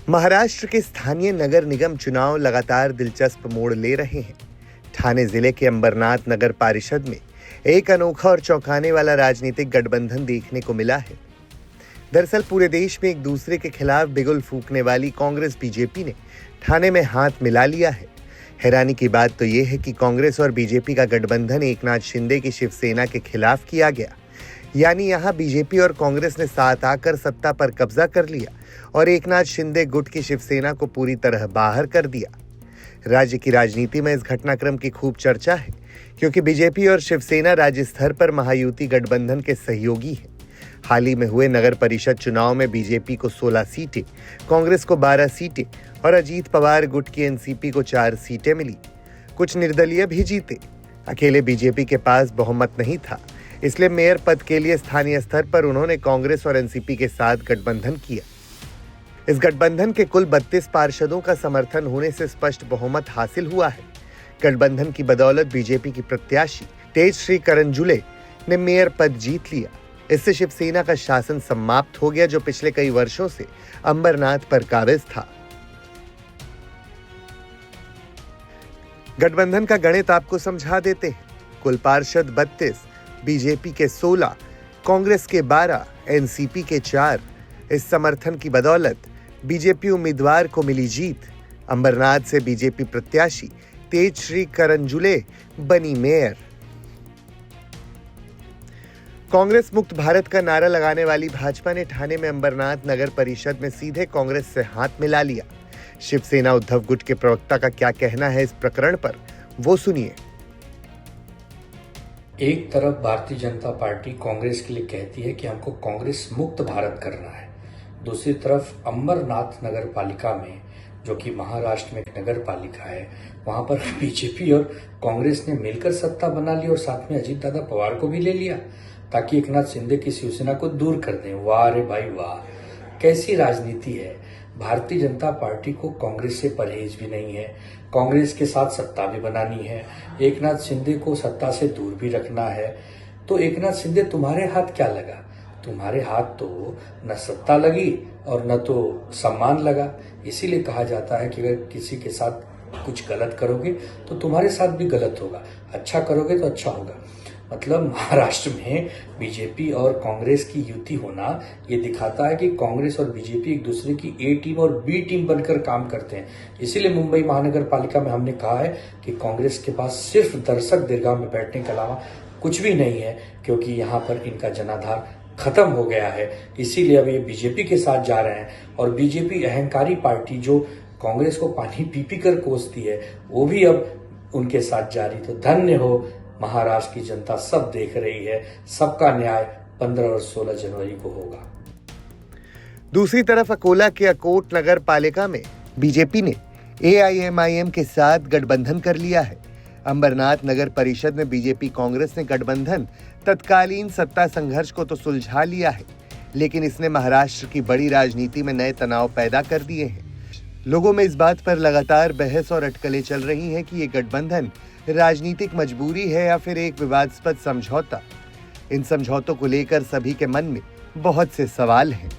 महाराष्ट्र के स्थानीय नगर निगम चुनाव लगातार दिलचस्प मोड़ ले रहे हैं। ठाणे जिले के अंबरनाथ नगर परिषद में एक अनोखा और चौंकाने वाला राजनीतिक गठबंधन देखने को मिला है। दरअसल पूरे देश में एक दूसरे के खिलाफ बिगुल फूंकने वाली कांग्रेस बीजेपी ने ठाणे में हाथ मिला लिया है। हैरानी की बात तो यह है कि कांग्रेस और बीजेपी का गठबंधन एकनाथ शिंदे की शिवसेना के खिलाफ किया गया। यानी यहां बीजेपी और कांग्रेस ने साथ आकर सत्ता पर कब्जा कर लिया और एकनाथ शिंदे गुट की शिवसेना को पूरी तरह बाहर कर दिया। राज्य की राजनीति में इस घटनाक्रम की खूब चर्चा है, क्योंकि बीजेपी और शिवसेना राज्य स्तर पर महायुति गठबंधन के सहयोगी हैं। हाल ही में हुए नगर परिषद चुनाव में बीजेपी को 16 सीटें, कांग्रेस को 12 सीटें और अजीत पवार गुट की एनसीपी को 4 सीटें मिली। कुछ निर्दलीय भी जीते। अकेले बीजेपी के पास बहुमत नहीं था, इसलिए मेयर पद के लिए स्थानीय स्तर पर उन्होंने कांग्रेस और एनसीपी के साथ गठबंधन किया। इस गठबंधन के कुल 32 पार्षदों का समर्थन होने से स्पष्ट बहुमत हासिल हुआ है। गठबंधन की बदौलत बीजेपी की प्रत्याशी तेजश्री करंजुले ने मेयर पद जीत लिया। इससे शिवसेना का शासन समाप्त हो गया, जो पिछले कई वर्षों से अंबरनाथ पर काबिज था। गठबंधन का गणित आपको समझा देते हैं। कुल पार्षद 32, बीजेपी के 16, कांग्रेस के 12, एनसीपी के 4। इस समर्थन की बदौलत बीजेपी उम्मीदवार को मिली जीत। अंबरनाथ से बीजेपी प्रत्याशी तेजश्री करंजुले बनी मेयर। कांग्रेस मुक्त भारत का नारा लगाने वाली भाजपा ने ठाणे में अंबरनाथ नगर परिषद में सीधे कांग्रेस से हाथ मिला लिया। शिवसेना उद्धव गुट के प्रवक्ता का क्या कहना है इस प्रकरण पर, वो सुनिए। एक तरफ भारतीय जनता पार्टी कांग्रेस के लिए कहती है कि हमको कांग्रेस मुक्त भारत करना है, दूसरी तरफ अंबरनाथ नगर पालिका में, जो कि महाराष्ट्र में एक नगर पालिका है, वहां पर बीजेपी और कांग्रेस ने मिलकर सत्ता बना ली और साथ में अजीत दादा पवार को भी ले लिया, ताकि एकनाथ शिंदे की शिवसेना को दूर कर दें। वाह रे भाई वाह, कैसी राजनीति है। भारतीय जनता पार्टी को कांग्रेस से परहेज भी नहीं है, कांग्रेस के साथ सत्ता भी बनानी है, एकनाथ शिंदे को सत्ता से दूर भी रखना है। तो एकनाथ शिंदे, तुम्हारे हाथ क्या लगा? तुम्हारे हाथ तो न सत्ता लगी और न तो सम्मान लगा। इसीलिए कहा जाता है कि अगर किसी के साथ कुछ गलत करोगे तो तुम्हारे साथ भी गलत होगा, अच्छा करोगे तो अच्छा होगा। मतलब महाराष्ट्र में बीजेपी और कांग्रेस की युति होना ये दिखाता है कि कांग्रेस और बीजेपी एक दूसरे की ए टीम और बी टीम बनकर काम करते हैं। इसीलिए मुंबई महानगर पालिका में हमने कहा है कि कांग्रेस के पास सिर्फ दर्शक दीर्घा में बैठने के अलावा कुछ भी नहीं है, क्योंकि यहाँ पर इनका जनाधार खत्म हो गया है। इसीलिए अब ये बीजेपी के साथ जा रहे हैं और बीजेपी अहंकारी पार्टी जो कांग्रेस को पानी पी पी कर कोसती है, वो भी अब उनके साथ जा रही। तो धन्य हो महाराष्ट्र की जनता, सब देख रही है। सबका न्याय 15 और 16 जनवरी को होगा। दूसरी तरफ अकोला के अकोट नगर पालिका में बीजेपी ने एआईएमआईएम के साथ गठबंधन कर लिया है। अंबरनाथ नगर परिषद में बीजेपी कांग्रेस ने गठबंधन तत्कालीन सत्ता संघर्ष को तो सुलझा लिया है, लेकिन इसने महाराष्ट्र की बड़ी राजनीति में नए तनाव पैदा कर दिए हैं। लोगों में इस बात पर लगातार बहस और अटकलें चल रही हैं कि ये गठबंधन राजनीतिक मजबूरी है या फिर एक विवादास्पद समझौता। इन समझौतों को लेकर सभी के मन में बहुत से सवाल हैं।